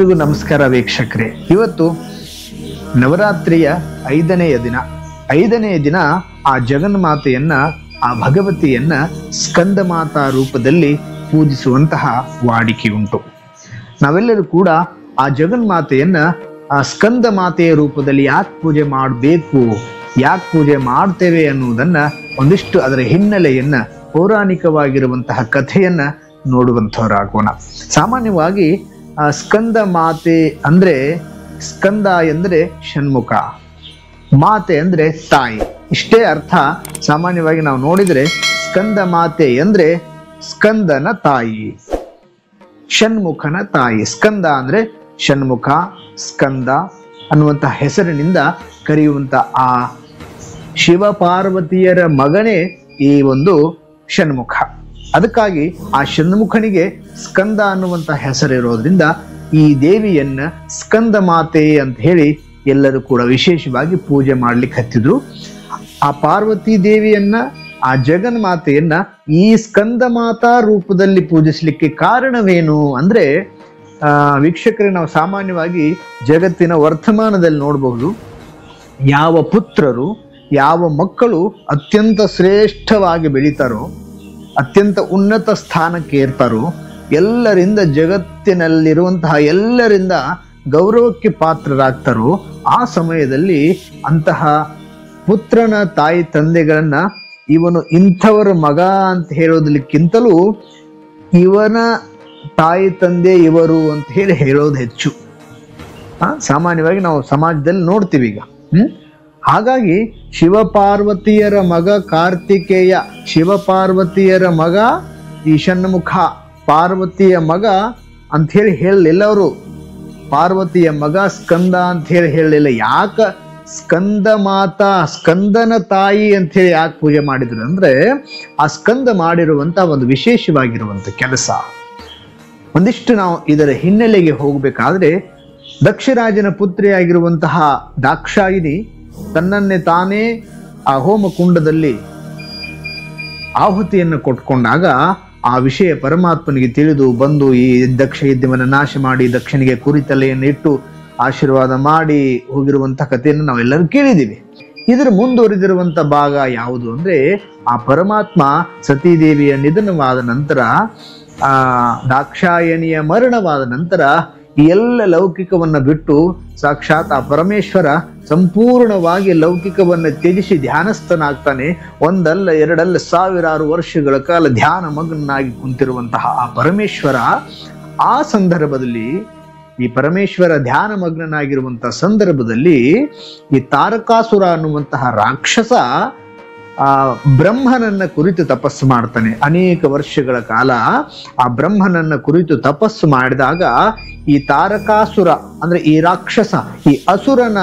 ಎಲ್ರಿಗೂ ನಮಸ್ಕಾರ ವೀಕ್ಷಕರೇ. ಇವತ್ತು ನವರಾತ್ರಿಯ ಐದನೆಯ ದಿನ ಆ ಜಗನ್ಮಾತೆಯನ್ನ, ಆ ಭಗವತಿಯನ್ನ ಸ್ಕಂದ ಮಾತಾ ರೂಪದಲ್ಲಿ ಪೂಜಿಸುವಂತಹ ವಾಡಿಕೆ ಉಂಟು. ನಾವೆಲ್ಲರೂ ಕೂಡ ಆ ಜಗನ್ಮಾತೆಯನ್ನ ಆ ಸ್ಕಂದ ಮಾತೆಯ ರೂಪದಲ್ಲಿ ಯಾಕೆ ಪೂಜೆ ಮಾಡಬೇಕು, ಯಾಕೆ ಪೂಜೆ ಮಾಡ್ತೇವೆ ಅನ್ನುವುದನ್ನ ಒಂದಿಷ್ಟು ಅದರ ಹಿನ್ನೆಲೆಯನ್ನ, ಪೌರಾಣಿಕವಾಗಿರುವಂತಹ ಕಥೆಯನ್ನ ನೋಡುವಂಥವರಾಗೋಣ. ಸಾಮಾನ್ಯವಾಗಿ ಆ ಸ್ಕಂದ ಮಾತೆ ಅಂದ್ರೆ, ಸ್ಕಂದ ಎಂದ್ರೆ ಷಣ್ಮುಖ, ಮಾತೆ ಅಂದ್ರೆ ತಾಯಿ, ಇಷ್ಟೇ ಅರ್ಥ. ಸಾಮಾನ್ಯವಾಗಿ ನಾವು ನೋಡಿದ್ರೆ ಸ್ಕಂದ ಮಾತೆ ಅಂದ್ರೆ ಸ್ಕಂದನ ತಾಯಿ, ಷಣ್ಮುಖನ ತಾಯಿ. ಸ್ಕಂದ ಅಂದ್ರೆ ಷಣ್ಮುಖ, ಸ್ಕಂದ ಅನ್ನುವಂತಹ ಹೆಸರಿನಿಂದ ಕರೆಯುವಂತ ಆ ಶಿವ ಪಾರ್ವತಿಯರ ಮಗನೇ ಈ ಒಂದು ಷಣ್ಮುಖ. ಅದಕ್ಕಾಗಿ ಆ ಷಣ್ಮುಖನಿಗೆ ಸ್ಕಂದ ಅನ್ನುವಂಥ ಹೆಸರಿರೋದ್ರಿಂದ ಈ ದೇವಿಯನ್ನ ಸ್ಕಂದ ಮಾತೆ ಅಂತ ಹೇಳಿ ಎಲ್ಲರೂ ಕೂಡ ವಿಶೇಷವಾಗಿ ಪೂಜೆ ಮಾಡ್ಲಿಕ್ಕೆ ಹತ್ತಿದ್ರು. ಆ ಪಾರ್ವತಿ ದೇವಿಯನ್ನ, ಆ ಜಗನ್ಮಾತೆಯನ್ನ ಈ ಸ್ಕಂದ ಮಾತಾ ರೂಪದಲ್ಲಿ ಪೂಜಿಸ್ಲಿಕ್ಕೆ ಕಾರಣವೇನು ಅಂದ್ರೆ, ವೀಕ್ಷಕರೇ, ನಾವು ಸಾಮಾನ್ಯವಾಗಿ ಜಗತ್ತಿನ ವರ್ತಮಾನದಲ್ಲಿ ನೋಡಬಹುದು, ಯಾವ ಪುತ್ರರು, ಯಾವ ಮಕ್ಕಳು ಅತ್ಯಂತ ಶ್ರೇಷ್ಠವಾಗಿ ಬೆಳೀತಾರೋ, ಅತ್ಯಂತ ಉನ್ನತ ಸ್ಥಾನಕ್ಕೆ ಏರ್ತಾರೋ, ಎಲ್ಲರಿಂದ ಜಗತ್ತಿನಲ್ಲಿರುವಂತಹ ಎಲ್ಲರಿಂದ ಗೌರವಕ್ಕೆ ಪಾತ್ರರಾಗ್ತಾರೋ, ಆ ಸಮಯದಲ್ಲಿ ಅಂತಹ ಪುತ್ರನ ತಾಯಿ ತಂದೆಗಳನ್ನ ಇವನು ಇಂಥವರ ಮಗ ಅಂತ ಹೇಳೋದಕ್ಕಿಂತಲೂ ಇವನ ತಾಯಿ ತಂದೆ ಇವರು ಅಂತ ಹೇಳೋದು ಹೆಚ್ಚು. ಸಾಮಾನ್ಯವಾಗಿ ನಾವು ಸಮಾಜದಲ್ಲಿ ನೋಡ್ತೀವಿ ಈಗ. ಹಾಗಾಗಿ ಶಿವಪಾರ್ವತಿಯರ ಮಗ ಕಾರ್ತಿಕೇಯ, ಶಿವಪಾರ್ವತಿಯರ ಮಗ ಈ ಷಣ್ಮುಖ, ಪಾರ್ವತಿಯ ಮಗ ಅಂತ ಹೇಳಲಿಲ್ಲ ಅವರು. ಪಾರ್ವತಿಯ ಮಗ ಸ್ಕಂದ ಅಂತ ಹೇಳಲಿಲ್ಲ. ಯಾಕ ಸ್ಕಂದ ಮಾತಾ, ಸ್ಕಂದನ ತಾಯಿ ಅಂತ ಹೇಳಿ ಯಾಕೆ ಪೂಜೆ ಮಾಡಿದ್ರು ಅಂದ್ರೆ, ಆ ಸ್ಕಂದ ಮಾಡಿರುವಂತ ಒಂದು ವಿಶೇಷವಾಗಿರುವಂತ ಕೆಲಸ. ಒಂದಿಷ್ಟು ನಾವು ಇದರ ಹಿನ್ನೆಲೆಗೆ ಹೋಗ್ಬೇಕಾದ್ರೆ, ದಕ್ಷರಾಜನ ಪುತ್ರಿಯಾಗಿರುವಂತಹ ದಾಕ್ಷಾಯಿನಿ ತನ್ನನ್ನೇ ತಾನೇ ಆ ಹೋಮಕುಂಡದಲ್ಲಿ ಆಹುತಿಯನ್ನು ಕೊಟ್ಕೊಂಡಾಗ ಆ ವಿಷಯ ಪರಮಾತ್ಮನಿಗೆ ತಿಳಿದು ಬಂದು ಈ ದಕ್ಷ ಯಜ್ಞವನ್ನು ನಾಶ ಮಾಡಿ ದಕ್ಷನಿಗೆ ಕುರಿತಲೆಯನ್ನು ಇಟ್ಟು ಆಶೀರ್ವಾದ ಮಾಡಿ ಹೋಗಿರುವಂತಹ ಕಥೆಯನ್ನು ನಾವೆಲ್ಲರೂ ಕೇಳಿದ್ದೀವಿ. ಇದರ ಮುಂದುವರಿದಿರುವಂತ ಭಾಗ ಯಾವುದು ಅಂದ್ರೆ, ಆ ಪರಮಾತ್ಮ ಸತೀದೇವಿಯ ನಿಧನವಾದ ನಂತರ, ಆ ದಾಕ್ಷಾಯಣಿಯ ಮರಣವಾದ ನಂತರ ಈ ಎಲ್ಲ ಲೌಕಿಕವನ್ನ ಬಿಟ್ಟು ಸಾಕ್ಷಾತ್ ಆ ಪರಮೇಶ್ವರ ಸಂಪೂರ್ಣವಾಗಿ ಲೌಕಿಕವನ್ನ ತ್ಯಜಿಸಿ ಧ್ಯಾನಸ್ಥನಾಗ್ತಾನೆ. ಒಂದಲ್ಲ ಎರಡಲ್ಲ ಸಾವಿರಾರು ವರ್ಷಗಳ ಕಾಲ ಧ್ಯಾನ ಮಗ್ನಾಗಿ ಕುಂತಿರುವಂತಹ ಆ ಪರಮೇಶ್ವರ, ಆ ಸಂದರ್ಭದಲ್ಲಿ, ಈ ಪರಮೇಶ್ವರ ಧ್ಯಾನ ಮಗ್ನನಾಗಿರುವಂತಹ ಸಂದರ್ಭದಲ್ಲಿ ಈ ತಾರಕಾಸುರ ಅನ್ನುವಂತಹ ರಾಕ್ಷಸ ಆ ಬ್ರಹ್ಮನನ್ನ ಕುರಿತು ತಪಸ್ಸು ಮಾಡ್ತಾನೆ. ಅನೇಕ ವರ್ಷಗಳ ಕಾಲ ಆ ಬ್ರಹ್ಮನನ್ನ ಕುರಿತು ತಪಸ್ಸು ಮಾಡಿದಾಗ ಈ ತಾರಕಾಸುರ ಅಂದ್ರೆ ಈ ರಾಕ್ಷಸ, ಈ ಅಸುರನ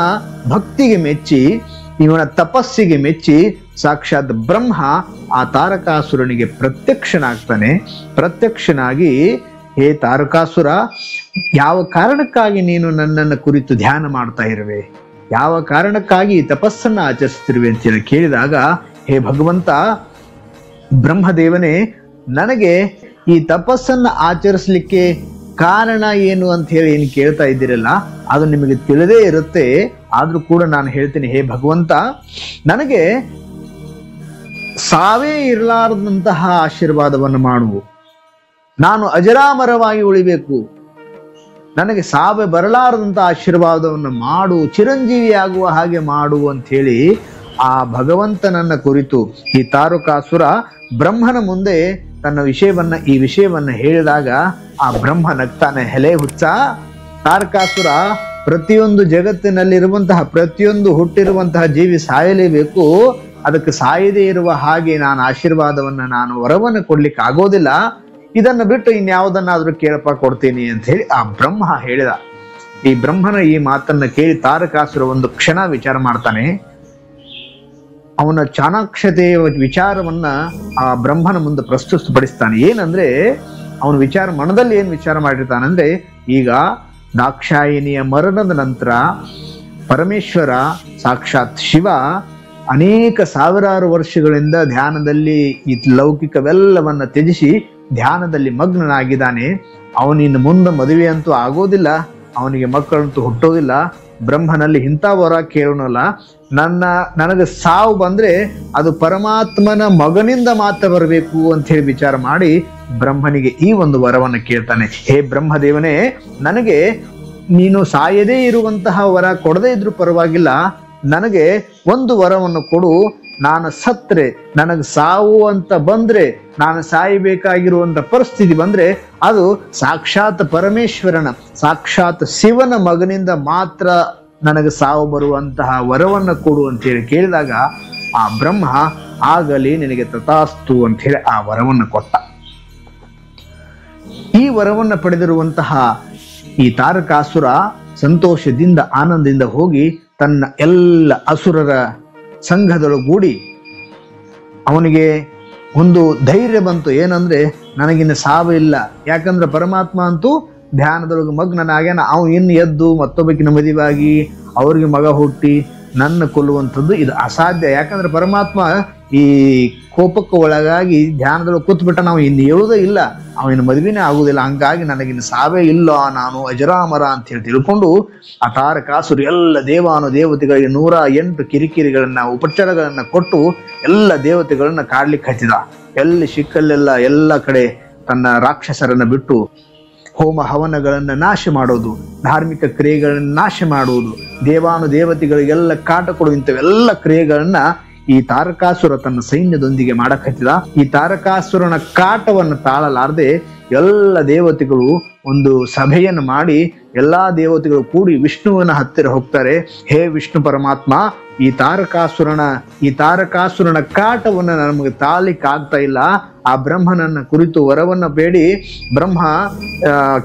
ಭಕ್ತಿಗೆ ಮೆಚ್ಚಿ, ಇವನ ತಪಸ್ಸಿಗೆ ಮೆಚ್ಚಿ ಸಾಕ್ಷಾತ್ ಬ್ರಹ್ಮ ಆ ತಾರಕಾಸುರನಿಗೆ ಪ್ರತ್ಯಕ್ಷನಾಗ್ತಾನೆ. ಪ್ರತ್ಯಕ್ಷನಾಗಿ, ಹೇ ತಾರಕಾಸುರ, ಯಾವ ಕಾರಣಕ್ಕಾಗಿ ನೀನು ನನ್ನನ್ನು ಕುರಿತು ಧ್ಯಾನ ಮಾಡ್ತಾ ಇರುವೆ, ಯಾವ ಕಾರಣಕ್ಕಾಗಿ ಈ ತಪಸ್ಸನ್ನ ಆಚರಿಸ್ತಿರುವೆ ಅಂತ ಹೇಳಿ ಕೇಳಿದಾಗ, ಹೇ ಭಗವಂತ ಬ್ರಹ್ಮದೇವನೇ, ನನಗೆ ಈ ತಪಸ್ಸನ್ನ ಆಚರಿಸ್ಲಿಕ್ಕೆ ಕಾರಣ ಏನು ಅಂತ ಹೇಳಿ ಏನು ಕೇಳ್ತಾ ಇದ್ದೀರಲ್ಲ, ಅದು ನಿಮಗೆ ತಿಳಿದೇ ಇರುತ್ತೆ. ಆದ್ರೂ ಕೂಡ ನಾನು ಹೇಳ್ತೀನಿ, ಹೇ ಭಗವಂತ, ನನಗೆ ಸಾವೇ ಇರಲಾರದಂತಹ ಆಶೀರ್ವಾದವನ್ನು ಮಾಡುವು, ನಾನು ಅಜರಾಮರವಾಗಿ ಉಳಿಬೇಕು, ನನಗೆ ಸಾವೇ ಬರಲಾರದಂತಹ ಆಶೀರ್ವಾದವನ್ನು ಮಾಡು, ಚಿರಂಜೀವಿಯಾಗುವ ಹಾಗೆ ಮಾಡು ಅಂತ ಹೇಳಿ ಆ ಭಗವಂತನನ್ನ ಕುರಿತು ಈ ತಾರಕಾಸುರ ಬ್ರಹ್ಮನ ಮುಂದೆ ತನ್ನ ಈ ವಿಷಯವನ್ನ ಹೇಳಿದಾಗ ಆ ಬ್ರಹ್ಮ ನಗ್ತಾನೆ. ಹೆಲೆ ಹುಚ್ಚ ತಾರಕಾಸುರ, ಪ್ರತಿಯೊಂದು ಜಗತ್ತಿನಲ್ಲಿರುವಂತಹ ಪ್ರತಿಯೊಂದು ಹುಟ್ಟಿರುವಂತಹ ಜೀವಿ ಸಾಯಲೇಬೇಕು, ಅದಕ್ಕೆ ಸಾಯದೇ ಇರುವ ಹಾಗೆ ನಾನು ಆಶೀರ್ವಾದವನ್ನ, ನಾನು ವರವನ್ನು ಕೊಡ್ಲಿಕ್ಕೆ ಆಗೋದಿಲ್ಲ, ಇದನ್ನ ಬಿಟ್ಟು ಇನ್ಯಾವುದನ್ನಾದ್ರೂ ಕೇಳಪ್ಪ, ಕೊಡ್ತೀನಿ ಅಂತ ಹೇಳಿ ಆ ಬ್ರಹ್ಮ ಹೇಳಿದ. ಈ ಬ್ರಹ್ಮನ ಈ ಮಾತನ್ನ ಕೇಳಿ ತಾರಕಾಸುರ ಒಂದು ಕ್ಷಣ ವಿಚಾರ ಮಾಡ್ತಾನೆ. ಅವನ ಚಾಣಾಕ್ಷತೆಯ ವಿಚಾರವನ್ನ ಆ ಬ್ರಹ್ಮನ ಮುಂದೆ ಪ್ರಸ್ತುತಪಡಿಸ್ತಾನೆ. ಏನಂದ್ರೆ, ಅವನ ಮನದಲ್ಲಿ ಏನ್ ವಿಚಾರ ಮಾಡಿರ್ತಾನಂದ್ರೆ, ಈಗ ದಾಕ್ಷಾಯಿನಿಯ ಮರಣದ ನಂತರ ಪರಮೇಶ್ವರ ಸಾಕ್ಷಾತ್ ಶಿವ ಅನೇಕ ಸಾವಿರಾರು ವರ್ಷಗಳಿಂದ ಧ್ಯಾನದಲ್ಲಿ ಈ ಲೌಕಿಕವೆಲ್ಲವನ್ನ ತ್ಯಜಿಸಿ ಧ್ಯಾನದಲ್ಲಿ ಮಗ್ನನಾಗಿದ್ದಾನೆ. ಅವನಿನ್ನು ಮುಂದೆ ಮದುವೆ ಅಂತೂ ಆಗೋದಿಲ್ಲ. ಅವನಿಗೆ ಮಕ್ಕಳಂತೂ ಹುಟ್ಟೋದಿಲ್ಲ, ಬ್ರಹ್ಮನಲ್ಲಿ ಇಂಥ ವರ ಕೇಳೋನಲ್ಲ, ನನಗೆ ಸಾವು ಬಂದ್ರೆ ಅದು ಪರಮಾತ್ಮನ ಮಗನಿಂದ ಮಾತ್ರ ಬರಬೇಕು ಅಂತ ಹೇಳಿ ವಿಚಾರ ಮಾಡಿ ಬ್ರಹ್ಮನಿಗೆ ಈ ಒಂದು ವರವನ್ನು ಕೇಳ್ತಾನೆ. ಹೇ ಬ್ರಹ್ಮದೇವನೇ, ನನಗೆ ನೀನು ಸಾಯದೇ ಇರುವಂತಹ ವರ ಕೊಡದೇ ಇದ್ರೂ ಪರವಾಗಿಲ್ಲ, ನನಗೆ ಒಂದು ವರವನ್ನು ಕೊಡು. ನಾನು ಸತ್ರೆ, ನನಗೆ ಸಾವು ಅಂತ ಬಂದ್ರೆ, ನಾನು ಸಾಯಬೇಕಾಗಿರುವಂತ ಪರಿಸ್ಥಿತಿ ಬಂದ್ರೆ ಅದು ಸಾಕ್ಷಾತ್ ಪರಮೇಶ್ವರನ, ಸಾಕ್ಷಾತ್ ಶಿವನ ಮಗನಿಂದ ಮಾತ್ರ ನನಗೆ ಸಾವು ಬರುವಂತಹ ವರವನ್ನು ಕೊಡು ಅಂತೇಳಿ ಕೇಳಿದಾಗ ಆ ಬ್ರಹ್ಮ ಆಗಲಿ ನಿನಗೆ ತಥಾಸ್ತು ಅಂತ ಹೇಳಿ ಆ ವರವನ್ನು ಕೊಟ್ಟ. ಈ ವರವನ್ನು ಪಡೆದಿರುವಂತಹ ಈ ತಾರಕಾಸುರ ಸಂತೋಷದಿಂದ ಆನಂದದಿಂದ ಹೋಗಿ ತನ್ನ ಎಲ್ಲ ಅಸುರರ ಸಂಘದೊಳಗೂಡಿ ಅವನಿಗೆ ಒಂದು ಧೈರ್ಯ ಬಂತು. ಏನಂದ್ರೆ ನನಗಿನ್ನ ಸಾವು ಇಲ್ಲ, ಯಾಕಂದ್ರೆ ಪರಮಾತ್ಮ ಅಂತೂ ಧ್ಯಾನದೊಳಗೆ ಮಗ್ನನಾಗ್ಯಾನ. ಅವ ಇನ್ನು ಎದ್ದು ಮತ್ತೊಬ್ಬಕಿನ ಮದುವಾಗಿ ಅವ್ರಿಗೆ ಮಗ ಹುಟ್ಟಿ ನನ್ನ ಕೊಲ್ಲುವಂಥದ್ದು ಇದು ಅಸಾಧ್ಯ. ಯಾಕಂದ್ರೆ ಪರಮಾತ್ಮ ಈ ಕೋಪಕ್ಕೆ ಒಳಗಾಗಿ ಧ್ಯಾನದೊಳಗೆ ಕೂತ್ಬಿಟ್ಟ, ನಾವು ಇನ್ನು ಹೇಳುವುದೇ ಇಲ್ಲ, ಅವನ ಮದುವೆನೇ ಆಗುದಿಲ್ಲ, ಹಂಗಾಗಿ ನನಗಿನ್ನು ಸಾವೇ ಇಲ್ಲ, ನಾನು ಅಜರಾಮರ ಅಂತ ಹೇಳಿ ತಿಳ್ಕೊಂಡು ಆ ತಾರಕಾಸುರ ಎಲ್ಲ ದೇವಾನು ದೇವತೆಗಳಿಗೆ 108 ಕಿರಿಕಿರಿಗಳನ್ನ ಉಪಚಾರಗಳನ್ನ ಕೊಟ್ಟು ಎಲ್ಲ ದೇವತೆಗಳನ್ನ ಕಾಡ್ಲಿಕ್ಕೆ ಹಚ್ಚಿದ. ಎಲ್ಲಿ ಸಿಕ್ಕಲ್ಲೆಲ್ಲ ಎಲ್ಲ ಕಡೆ ತನ್ನ ರಾಕ್ಷಸರನ್ನ ಬಿಟ್ಟು ಹೋಮ ಹವನಗಳನ್ನ ನಾಶ ಮಾಡೋದು, ಧಾರ್ಮಿಕ ಕ್ರಿಯೆಗಳನ್ನ ನಾಶ ಮಾಡುವುದು, ದೇವಾನು ದೇವತೆಗಳಿಗೆಲ್ಲ ಕಾಟ ಕೊಡುವಂಥವೆಲ್ಲ ಕ್ರಿಯೆಗಳನ್ನ ಈ ತಾರಕಾಸುರ ತನ್ನ ಸೈನ್ಯದೊಂದಿಗೆ ಮಾಡಕ್ ಹತ್ತಿದ. ಈ ತಾರಕಾಸುರನ ಕಾಟವನ್ನು ತಾಳಲಾರದೆ ಎಲ್ಲ ದೇವತೆಗಳು ಒಂದು ಸಭೆಯನ್ನು ಮಾಡಿ ಎಲ್ಲಾ ದೇವತೆಗಳು ಕೂಡಿ ವಿಷ್ಣುವಿನ ಹತ್ತಿರ ಹೋಗ್ತಾರೆ. ಹೇ ವಿಷ್ಣು ಪರಮಾತ್ಮ, ಈ ತಾರಕಾಸುರನ ಕಾಟವನ್ನು ನಮಗೆ ತಾಳಿಕ್ ಆಗ್ತಾ ಇಲ್ಲ, ಆ ಬ್ರಹ್ಮನನ್ನ ಕುರಿತು ವರವನ್ನ ಬೇಡಿ, ಬ್ರಹ್ಮ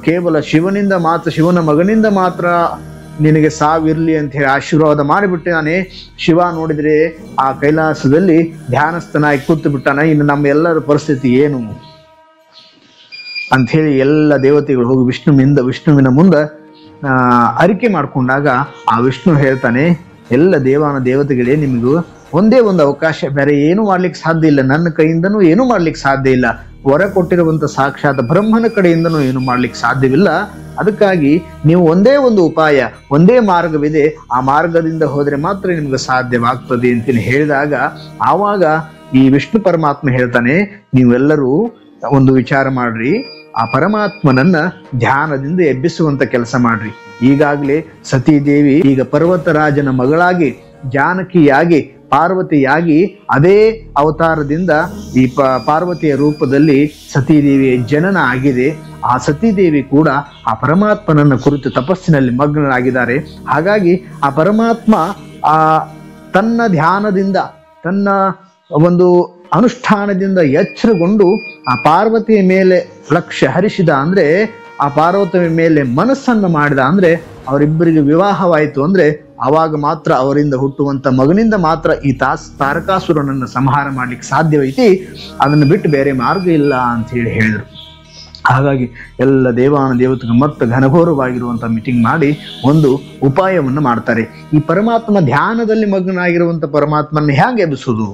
ಕೇವಲ ಶಿವನಿಂದ ಮಾತ್ರ, ಶಿವನ ಮಗನಿಂದ ಮಾತ್ರ ನಿನಗೆ ಸಾವಿರ್ಲಿ ಅಂತ ಹೇಳಿ ಆಶೀರ್ವಾದ ಮಾಡಿಬಿಟ್ಟಿದ್ದಾನೆ. ಶಿವ ನೋಡಿದ್ರೆ ಆ ಕೈಲಾಸದಲ್ಲಿ ಧ್ಯಾನಸ್ಥನಾಗಿ ಕೂತು ಬಿಟ್ಟಾನ. ಇನ್ನು ನಮ್ಮ ಎಲ್ಲರ ಪರಿಸ್ಥಿತಿ ಏನು ಅಂತ ಹೇಳಿ ಎಲ್ಲ ದೇವತೆಗಳು ಹೋಗಿ ವಿಷ್ಣುವಿನ ಮುಂದೆ ಅರಿಕೆ ಮಾಡ್ಕೊಂಡಾಗ ಆ ವಿಷ್ಣು ಹೇಳ್ತಾನೆ, ಎಲ್ಲ ದೇವಾನ ದೇವತೆಗಳೇ, ನಿಮಗೂ ಒಂದೇ ಒಂದು ಅವಕಾಶ, ಬೇರೆ ಏನು ಮಾಡ್ಲಿಕ್ಕೆ ಸಾಧ್ಯ ಇಲ್ಲ, ನನ್ನ ಕೈಯಿಂದನೂ ಏನು ಮಾಡ್ಲಿಕ್ಕೆ ಸಾಧ್ಯ ಇಲ್ಲ, ವರ ಕೊಟ್ಟಿರುವಂತ ಸಾಕ್ಷಾತ್ ಬ್ರಹ್ಮನ ಕಡೆಯಿಂದನೂ ಏನು ಮಾಡ್ಲಿಕ್ಕೆ ಸಾಧ್ಯವಿಲ್ಲ. ಅದಕ್ಕಾಗಿ ನೀವು ಒಂದೇ ಒಂದು ಉಪಾಯ, ಒಂದೇ ಮಾರ್ಗವಿದೆ, ಆ ಮಾರ್ಗದಿಂದ ಹೋದ್ರೆ ಮಾತ್ರ ನಿಮ್ಗೆ ಸಾಧ್ಯವಾಗ್ತದೆ ಅಂತೇಳಿ ಹೇಳಿದಾಗ ಆವಾಗ ಈ ವಿಷ್ಣು ಪರಮಾತ್ಮ ಹೇಳ್ತಾನೆ, ನೀವೆಲ್ಲರೂ ಒಂದು ವಿಚಾರ ಮಾಡ್ರಿ, ಆ ಪರಮಾತ್ಮನನ್ನ ಧ್ಯಾನದಿಂದ ಎಬ್ಬಿಸುವಂತ ಕೆಲಸ ಮಾಡ್ರಿ. ಈಗಾಗಲೇ ಸತೀದೇವಿ ಈಗ ಪರ್ವತರಾಜನ ಮಗಳಾಗಿ ಜಾನಕಿಯಾಗಿ ಪಾರ್ವತಿಯಾಗಿ ಅದೇ ಅವತಾರದಿಂದ ಈ ಪಾರ್ವತಿಯ ರೂಪದಲ್ಲಿ ಸತೀದೇವಿಯ ಜನನ ಆಗಿದೆ. ಆ ಸತೀದೇವಿ ಕೂಡ ಆ ಪರಮಾತ್ಮನನ್ನ ಕುರಿತು ತಪಸ್ಸಿನಲ್ಲಿ ಮಗ್ನರಾಗಿದ್ದಾರೆ. ಹಾಗಾಗಿ ಆ ಪರಮಾತ್ಮ ತನ್ನ ಧ್ಯಾನದಿಂದ, ತನ್ನ ಒಂದು ಅನುಷ್ಠಾನದಿಂದ ಎಚ್ಚರಗೊಂಡು ಆ ಪಾರ್ವತಿಯ ಮೇಲೆ ಲಕ್ಷ್ಯ ಹರಿಸಿದ, ಅಂದ್ರೆ ಆ ಪಾರ್ವತಿಯ ಮೇಲೆ ಮನಸ್ಸನ್ನು ಮಾಡಿದ, ಅಂದ್ರೆ ಅವರಿಬ್ಬರಿಗೆ ವಿವಾಹವಾಯಿತು ಅಂದ್ರೆ ಆವಾಗ ಮಾತ್ರ ಅವರಿಂದ ಹುಟ್ಟುವಂತ ಮಗನಿಂದ ಮಾತ್ರ ಈ ತಾರಕಾಸುರನನ್ನು ಸಂಹಾರ ಮಾಡ್ಲಿಕ್ಕೆ ಸಾಧ್ಯವೈತಿ, ಅದನ್ನು ಬಿಟ್ಟು ಬೇರೆ ಮಾರ್ಗ ಇಲ್ಲ ಅಂತ ಹೇಳಿದರು. ಹಾಗಾಗಿ ಎಲ್ಲ ದೇವಾನು ದೇವತೆಗಳು ಮತ್ತೆ ಘನಘೋರವಾಗಿರುವಂತ ಮೀಟಿಂಗ್ ಮಾಡಿ ಒಂದು ಉಪಾಯವನ್ನು ಮಾಡ್ತಾರೆ. ಈ ಪರಮಾತ್ಮ ಧ್ಯಾನದಲ್ಲಿ ಮಗ್ನಾಗಿರುವಂತ ಪರಮಾತ್ಮನ ಹೇಗೆ ಎಬ್ಬಿಸುವುದು?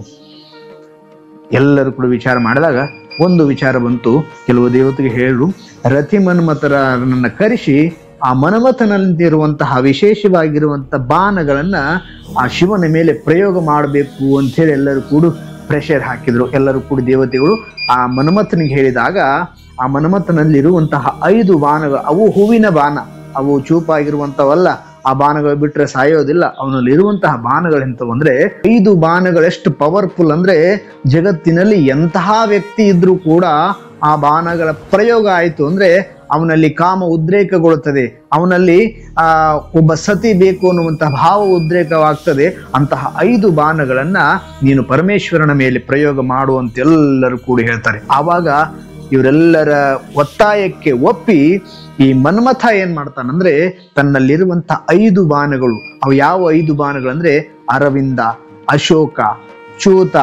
ಎಲ್ಲರೂ ಕೂಡ ವಿಚಾರ ಮಾಡಿದಾಗ ಒಂದು ವಿಚಾರ ಬಂತು. ಕೆಲವು ದೇವತೆಗೆ ಹೇಳು, ರತಿ ಮನ್ಮಥರನ್ನ ಕರೆಸಿ ಆ ಮನ್ಮಥನಲ್ಲಿರುವಂತಹ ವಿಶೇಷವಾಗಿರುವಂತ ಬಾಣಗಳನ್ನ ಆ ಶಿವನ ಮೇಲೆ ಪ್ರಯೋಗ ಮಾಡಬೇಕು ಅಂತ ಹೇಳಿ ಎಲ್ಲರೂ ಕೂಡ ಪ್ರೆಷರ್ ಹಾಕಿದ್ರು. ಎಲ್ಲರೂ ಕೂಡ ದೇವತೆಗಳು ಆ ಮನ್ಮಥನಿಗೆ ಹೇಳಿದಾಗ ಆ ಮನ್ಮಥನಲ್ಲಿರುವಂತಹ 5 ಬಾಣಗಳು, ಅವು ಹೂವಿನ ಬಾಣ, ಅವು ಚೂಪಾಗಿರುವಂತವಲ್ಲ, ಆ ಬಾಣಗಳು ಬಿಟ್ರೆ ಸಾಯೋದಿಲ್ಲ. ಅವನಲ್ಲಿ ಇರುವಂತಹ ಬಾಣಗಳೆಂತವು ಅಂದ್ರೆ 5 ಬಾಣಗಳೆಷ್ಟು ಪವರ್ಫುಲ್ ಅಂದ್ರೆ ಜಗತ್ತಿನಲ್ಲಿ ಎಂತಹ ವ್ಯಕ್ತಿ ಇದ್ರೂ ಕೂಡ ಆ ಬಾಣಗಳ ಪ್ರಯೋಗ ಆಯಿತು ಅಂದ್ರೆ ಅವನಲ್ಲಿ ಕಾಮ ಉದ್ರೇಕಗೊಳ್ಳುತ್ತದೆ, ಅವನಲ್ಲಿ ಒಬ್ಬ ಸತಿ ಬೇಕು ಅನ್ನುವಂತಹ ಭಾವ ಉದ್ರೇಕವಾಗ್ತದೆ. ಅಂತಹ 5 ಬಾಣಗಳನ್ನ ನೀನು ಪರಮೇಶ್ವರನ ಮೇಲೆ ಪ್ರಯೋಗ ಮಾಡುವಂತ ಎಲ್ಲರೂ ಕೂಡ ಹೇಳ್ತಾರೆ. ಆವಾಗ ಇವರೆಲ್ಲರ ಒತ್ತಾಯಕ್ಕೆ ಒಪ್ಪಿ ಈ ಮನ್ಮಥ ಏನ್ ಮಾಡ್ತಾನಂದ್ರೆ ತನ್ನಲ್ಲಿರುವಂತ 5 ಬಾಣಗಳು, ಅವು ಯಾವ 5 ಬಾಣಗಳಂದ್ರೆ ಅರವಿಂದ, ಅಶೋಕ, ಚೂತ,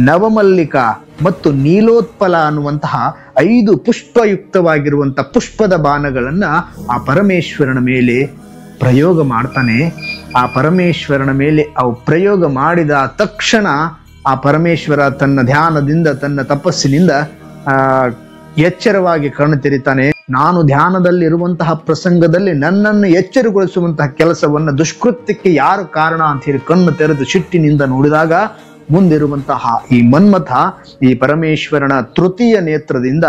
ನವಮಲ್ಲಿಕ ಮತ್ತು ನೀಲೋತ್ಪಲ ಅನ್ನುವಂತಹ 5 ಪುಷ್ಪಯುಕ್ತವಾಗಿರುವಂತ ಪುಷ್ಪದ ಬಾಣಗಳನ್ನ ಆ ಪರಮೇಶ್ವರನ ಮೇಲೆ ಪ್ರಯೋಗ ಮಾಡ್ತಾನೆ. ಆ ಪರಮೇಶ್ವರನ ಮೇಲೆ ಅವು ಪ್ರಯೋಗ ಮಾಡಿದ ತಕ್ಷಣ ಆ ಪರಮೇಶ್ವರ ತನ್ನ ಧ್ಯಾನದಿಂದ, ತನ್ನ ತಪಸ್ಸಿನಿಂದ ಎಚ್ಚರವಾಗಿ ಕಣ್ಣು ತೆರಿತಾನೆ. ನಾನು ಧ್ಯಾನದಲ್ಲಿರುವಂತಹ ಪ್ರಸಂಗದಲ್ಲಿ ನನ್ನನ್ನು ಎಚ್ಚರಗೊಳಿಸುವಂತಹ ಕೆಲಸವನ್ನ ದುಷ್ಕೃತ್ಯಕ್ಕೆ ಯಾರು ಕಾರಣ ಅಂತ ಹೇಳಿ ಕಣ್ಣು ತೆರೆದು ಸಿಟ್ಟಿನಿಂದ ನೋಡಿದಾಗ ಮುಂದಿರುವಂತಹ ಈ ಮನ್ಮಥ ಈ ಪರಮೇಶ್ವರನ ತೃತೀಯ ನೇತ್ರದಿಂದ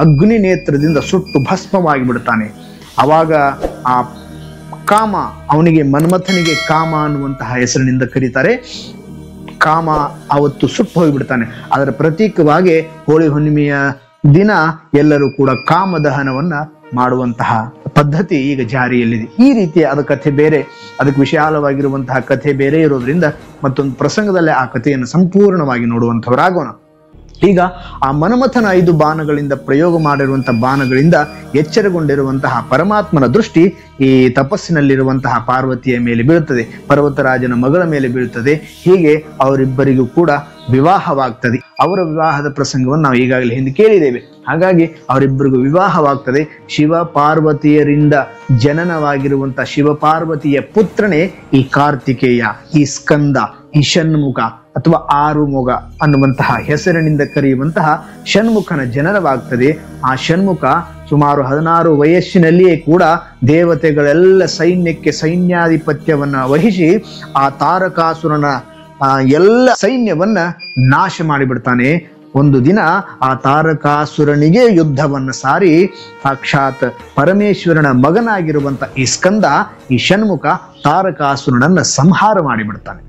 ಅಗ್ನಿ ನೇತ್ರದಿಂದ ಸುಟ್ಟು ಭಸ್ಮವಾಗಿ ಬಿಡ್ತಾನೆ. ಅವಾಗ ಆ ಕಾಮ, ಅವನಿಗೆ ಮನ್ಮಥನಿಗೆ ಕಾಮ ಅನ್ನುವಂತಹ ಹೆಸರಿನಿಂದ ಕರೀತಾರೆ. ಕಾಮ ಅವತ್ತು ಸುಟ್ಟು ಹೋಗಿಬಿಡ್ತಾನೆ. ಅದರ ಪ್ರತೀಕವಾಗಿ ಹೋಳಿ ಹುಣ್ಣಿಮೆಯ ದಿನ ಎಲ್ಲರೂ ಕೂಡ ಕಾಮದಹನವನ್ನ ಮಾಡುವಂತಹ ಪದ್ಧತಿ ಈಗ ಜಾರಿಯಲ್ಲಿದೆ. ಈ ರೀತಿಯ ಅದ ಕಥೆ ಬೇರೆ, ಅದಕ್ಕೆ ವಿಶಾಲವಾಗಿರುವಂತಹ ಕಥೆ ಬೇರೆ ಇರೋದ್ರಿಂದ ಮತ್ತೊಂದು ಪ್ರಸಂಗದಲ್ಲೇ ಆ ಕಥೆಯನ್ನು ಸಂಪೂರ್ಣವಾಗಿ ನೋಡುವಂಥವರಾಗೋಣ. ಈಗ ಆ ಮನ್ಮಥನ 5 ಬಾಣಗಳಿಂದ ಪ್ರಯೋಗ ಮಾಡಿರುವಂತಹ ಬಾಣಗಳಿಂದ ಎಚ್ಚರಗೊಂಡಿರುವಂತಹ ಪರಮಾತ್ಮನ ದೃಷ್ಟಿ ಈ ತಪಸ್ಸಿನಲ್ಲಿರುವಂತಹ ಪಾರ್ವತಿಯ ಮೇಲೆ ಬೀಳುತ್ತದೆ, ಪರ್ವತರಾಜನ ಮಗಳ ಮೇಲೆ ಬೀಳುತ್ತದೆ. ಹೀಗೆ ಅವರಿಬ್ಬರಿಗೂ ಕೂಡ ವಿವಾಹವಾಗ್ತದೆ. ಅವರ ವಿವಾಹದ ಪ್ರಸಂಗವನ್ನು ನಾವು ಈಗಾಗಲೇ ಹಿಂದೆ ಕೇಳಿದ್ದೇವೆ. ಹಾಗಾಗಿ ಅವರಿಬ್ಬರಿಗೂ ವಿವಾಹವಾಗ್ತದೆ. ಶಿವ ಪಾರ್ವತಿಯರಿಂದ ಜನನವಾಗಿರುವಂತಹ ಶಿವಪಾರ್ವತಿಯ ಪುತ್ರನೇ ಈ ಕಾರ್ತಿಕೇಯ, ಈ ಸ್ಕಂದ, ಈ ಷಣ್ಮುಖ ಅಥವಾ ಆರುಮುಗ ಅನ್ನುವಂತಹ ಹೆಸರಿನಿಂದ ಕರೆಯುವಂತಹ ಷಣ್ಮುಖನ ಜನನವಾಗ್ತದೆ. ಆ ಷಣ್ಮುಖ ಸುಮಾರು 16 ವಯಸ್ಸಿನಲ್ಲಿಯೇ ಕೂಡ ದೇವತೆಗಳೆಲ್ಲ ಸೈನ್ಯಕ್ಕೆ ಸೈನ್ಯಾಧಿಪತ್ಯವನ್ನ ವಹಿಸಿ ಆ ತಾರಕಾಸುರನ ಎಲ್ಲ ಸೈನ್ಯವನ್ನ ನಾಶ ಮಾಡಿಬಿಡ್ತಾನೆ. ಒಂದು ದಿನ ಆ ತಾರಕಾಸುರನಿಗೆ ಯುದ್ಧವನ್ನು ಸಾರಿ ಸಾಕ್ಷಾತ್ ಪರಮೇಶ್ವರನ ಮಗನಾಗಿರುವಂತ ಈ ಸ್ಕಂದ, ಈ ಷಣ್ಮುಖ ತಾರಕಾಸುರನನ್ನ ಸಂಹಾರ ಮಾಡಿಬಿಡ್ತಾನೆ.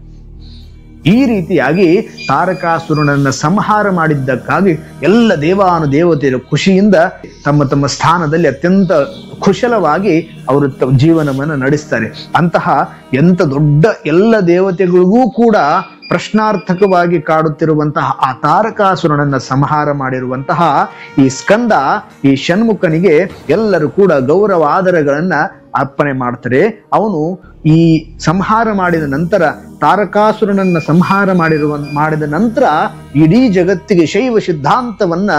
ಈ ರೀತಿಯಾಗಿ ತಾರಕಾಸುರನನ್ನ ಸಂಹಾರ ಮಾಡಿದ್ದಕ್ಕಾಗಿ ಎಲ್ಲ ದೇವಾನುದೇವತೆಯರು ಖುಷಿಯಿಂದ ತಮ್ಮ ತಮ್ಮ ಸ್ಥಾನದಲ್ಲಿ ಅತ್ಯಂತ ಕುಶಲವಾಗಿ ಅವರು ಜೀವನವನ್ನು ನಡೆಸ್ತಾರೆ. ಅಂತಹ ಎಂತ ದೊಡ್ಡ ಎಲ್ಲ ದೇವತೆಗಳಿಗೂ ಕೂಡ ಪ್ರಶ್ನಾರ್ಥಕವಾಗಿ ಕಾಡುತ್ತಿರುವಂತಹ ಆ ತಾರಕಾಸುರನನ್ನ ಸಂಹಾರ ಮಾಡಿರುವಂತಹ ಈ ಸ್ಕಂದ, ಈ ಷಣ್ಮುಖನಿಗೆ ಎಲ್ಲರೂ ಕೂಡ ಗೌರವ ಆದರಗಳನ್ನ ಅರ್ಪಣೆ ಮಾಡ್ತಾರೆ. ಅವನು ಈ ಸಂಹಾರ ಮಾಡಿದ ನಂತರ, ತಾರಕಾಸುರನನ್ನ ಸಂಹಾರ ಮಾಡಿದ ನಂತರ ಇಡೀ ಜಗತ್ತಿಗೆ ಶೈವ ಸಿದ್ಧಾಂತವನ್ನ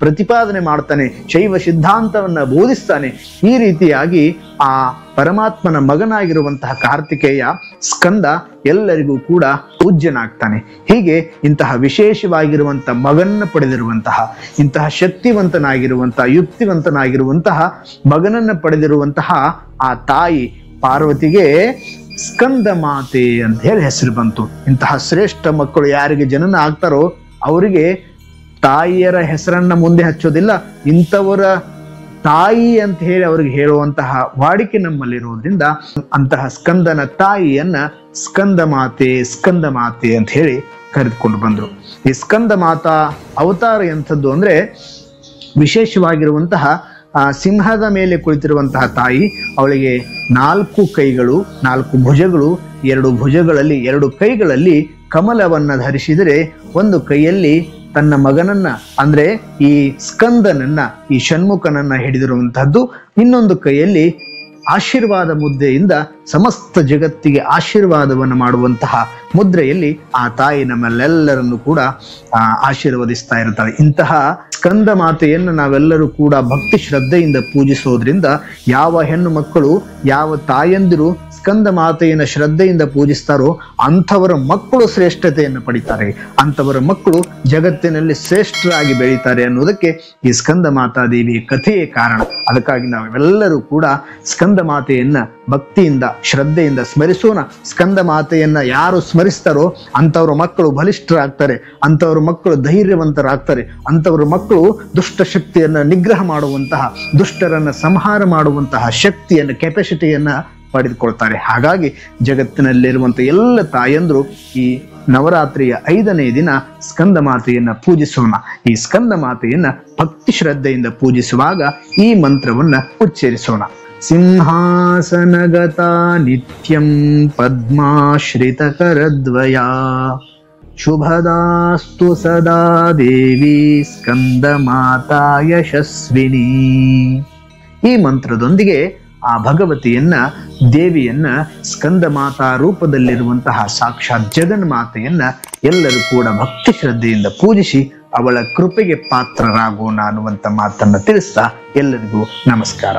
ಪ್ರತಿಪಾದನೆ ಮಾಡ್ತಾನೆ, ಶೈವ ಸಿದ್ಧಾಂತವನ್ನ ಬೋಧಿಸ್ತಾನೆ. ಈ ರೀತಿಯಾಗಿ ಆ ಪರಮಾತ್ಮನ ಮಗನಾಗಿರುವಂತಹ ಕಾರ್ತಿಕೇಯ ಸ್ಕಂದ ಎಲ್ಲರಿಗೂ ಕೂಡ ಪೂಜ್ಯನಾಗ್ತಾನೆ. ಹೀಗೆ ಇಂತಹ ವಿಶೇಷವಾಗಿರುವಂತಹ ಮಗನನ್ನು ಪಡೆದಿರುವಂತಹ, ಇಂತಹ ಶಕ್ತಿವಂತನಾಗಿರುವಂತಹ, ಯುಕ್ತಿವಂತನಾಗಿರುವಂತಹ ಮಗನನ್ನು ಪಡೆದಿರುವಂತಹ ಆ ತಾಯಿ ಪಾರ್ವತಿಗೆ ಸ್ಕಂದ ಮಾತೆ ಅಂತ ಹೇಳಿ ಹೆಸರು ಬಂತು. ಇಂತಹ ಶ್ರೇಷ್ಠ ಮಕ್ಕಳು ಯಾರಿಗೆ ಜನನ ಆಗ್ತಾರೋ ಅವರಿಗೆ ತಾಯಿಯರ ಹೆಸರನ್ನ ಮುಂದೆ ಹಚ್ಚೋದಿಲ್ಲ, ಇಂಥವರ ತಾಯಿ ಅಂತ ಹೇಳಿ ಅವ್ರಿಗೆ ಹೇಳುವಂತಹ ವಾಡಿಕೆ ನಮ್ಮಲ್ಲಿರೋದ್ರಿಂದ ಅಂತಹ ಸ್ಕಂದನ ತಾಯಿಯನ್ನ ಸ್ಕಂದ ಮಾತೆ ಅಂತ ಹೇಳಿ ಕರೆದುಕೊಂಡು ಬಂದ್ರು. ಈ ಸ್ಕಂದ ಮಾತಾ ಅವತಾರ ಎಂಥದ್ದು ಅಂದ್ರೆ ವಿಶೇಷವಾಗಿರುವಂತಹ ಸಿಂಹದ ಮೇಲೆ ಕುಳಿತಿರುವಂತಹ ತಾಯಿ. ಅವಳಿಗೆ 4 ಕೈಗಳು, 4 ಭುಜಗಳು, 2 ಭುಜಗಳಲ್ಲಿ 2 ಕೈಗಳಲ್ಲಿ ಕಮಲವನ್ನ ಧರಿಸಿದರೆ, ಒಂದು ಕೈಯಲ್ಲಿ ತನ್ನ ಮಗನನ್ನ ಅಂದ್ರೆ ಈ ಸ್ಕಂದನನ್ನ, ಈ ಷಣ್ಮುಖನನ್ನ ಹಿಡಿದಿರುವಂತಹದ್ದು, ಇನ್ನೊಂದು ಕೈಯಲ್ಲಿ ಆಶೀರ್ವಾದ ಮುದ್ರೆಯಿಂದ ಸಮಸ್ತ ಜಗತ್ತಿಗೆ ಆಶೀರ್ವಾದವನ್ನು ಮಾಡುವಂತಹ ಮುದ್ರೆಯಲ್ಲಿ ಆ ತಾಯಿ ನಮ್ಮಲ್ಲೆಲ್ಲರನ್ನು ಕೂಡ ಆಶೀರ್ವದಿಸ್ತಾ ಇರ್ತಾಳೆ. ಇಂತಹ ಸ್ಕಂದ ಮಾತೆಯನ್ನು ನಾವೆಲ್ಲರೂ ಕೂಡ ಭಕ್ತಿ ಶ್ರದ್ಧೆಯಿಂದ ಪೂಜಿಸೋದ್ರಿಂದ ಯಾವ ಹೆಣ್ಣು ಮಕ್ಕಳು, ಯಾವ ತಾಯಂದಿರು ಸ್ಕಂದ ಮಾತೆಯನ್ನು ಶ್ರದ್ಧೆಯಿಂದ ಪೂಜಿಸ್ತಾರೋ ಅಂಥವರ ಮಕ್ಕಳು ಶ್ರೇಷ್ಠತೆಯನ್ನು ಪಡಿತಾರೆ, ಅಂಥವರ ಮಕ್ಕಳು ಜಗತ್ತಿನಲ್ಲಿ ಶ್ರೇಷ್ಠರಾಗಿ ಬೆಳೀತಾರೆ ಅನ್ನೋದಕ್ಕೆ ಈ ಸ್ಕಂದ ಮಾತಾದೇವಿಯ ಕಥೆಯೇ ಕಾರಣ. ಅದಕ್ಕಾಗಿ ನಾವೆಲ್ಲರೂ ಕೂಡ ಸ್ಕಂದ ಮಾತೆಯನ್ನ ಭಕ್ತಿಯಿಂದ ಶ್ರದ್ಧೆಯಿಂದ ಸ್ಮರಿಸೋಣ. ಸ್ಕಂದ ಮಾತೆಯನ್ನ ಯಾರು ಸ್ಮರಿಸ್ತಾರೋ ಅಂಥವ್ರ ಮಕ್ಕಳು ಬಲಿಷ್ಠರಾಗ್ತಾರೆ, ಅಂಥವ್ರ ಮಕ್ಕಳು ಧೈರ್ಯವಂತರಾಗ್ತಾರೆ, ಅಂಥವ್ರ ಮಕ್ಕಳು ದುಷ್ಟ ಶಕ್ತಿಯನ್ನ ನಿಗ್ರಹ ಮಾಡುವಂತಹ, ದುಷ್ಟರನ್ನ ಸಂಹಾರ ಮಾಡುವಂತಹ ಶಕ್ತಿಯನ್ನ, ಕೆಪಾಸಿಟಿಯನ್ನ ಪಡೆದುಕೊಳ್ತಾರೆ. ಹಾಗಾಗಿ ಜಗತ್ತಿನಲ್ಲಿರುವಂತ ಎಲ್ಲ ತಾಯಂದ್ರು ಈ ನವರಾತ್ರಿಯ 5ನೇ ದಿನ ಸ್ಕಂದ ಮಾತೆಯನ್ನ ಪೂಜಿಸೋಣ. ಈ ಸ್ಕಂದ ಮಾತೆಯನ್ನ ಭಕ್ತಿ ಶ್ರದ್ಧೆಯಿಂದ ಪೂಜಿಸುವಾಗ ಈ ಮಂತ್ರವನ್ನ ಉಚ್ಚರಿಸೋಣ. ಸಿಂಹಾಸನಗತಾ ನಿತ್ಯಂ ಪದ್ಮಾಶ್ರಿತ ಕರದ್ವಯಾ ಶುಭದಾಸ್ತು ಸದಾ ದೇವಿ ಸ್ಕಂದ ಮಾತಾ ಯಶಸ್ವಿನಿ. ಈ ಮಂತ್ರದೊಂದಿಗೆ ಆ ಭಗವತಿಯನ್ನ, ದೇವಿಯನ್ನ, ಸ್ಕಂದ ಮಾತಾ ರೂಪದಲ್ಲಿರುವಂತಹ ಸಾಕ್ಷಾತ್ ಜಗನ್ಮಾತೆಯನ್ನ ಎಲ್ಲರೂ ಕೂಡ ಭಕ್ತಿ ಶ್ರದ್ಧೆಯಿಂದ ಪೂಜಿಸಿ ಅವಳ ಕೃಪೆಗೆ ಪಾತ್ರರಾಗೋಣ ಅನ್ನುವಂಥ ಮಾತನ್ನ ತಿಳಿಸ್ತಾ ಎಲ್ಲರಿಗೂ ನಮಸ್ಕಾರ.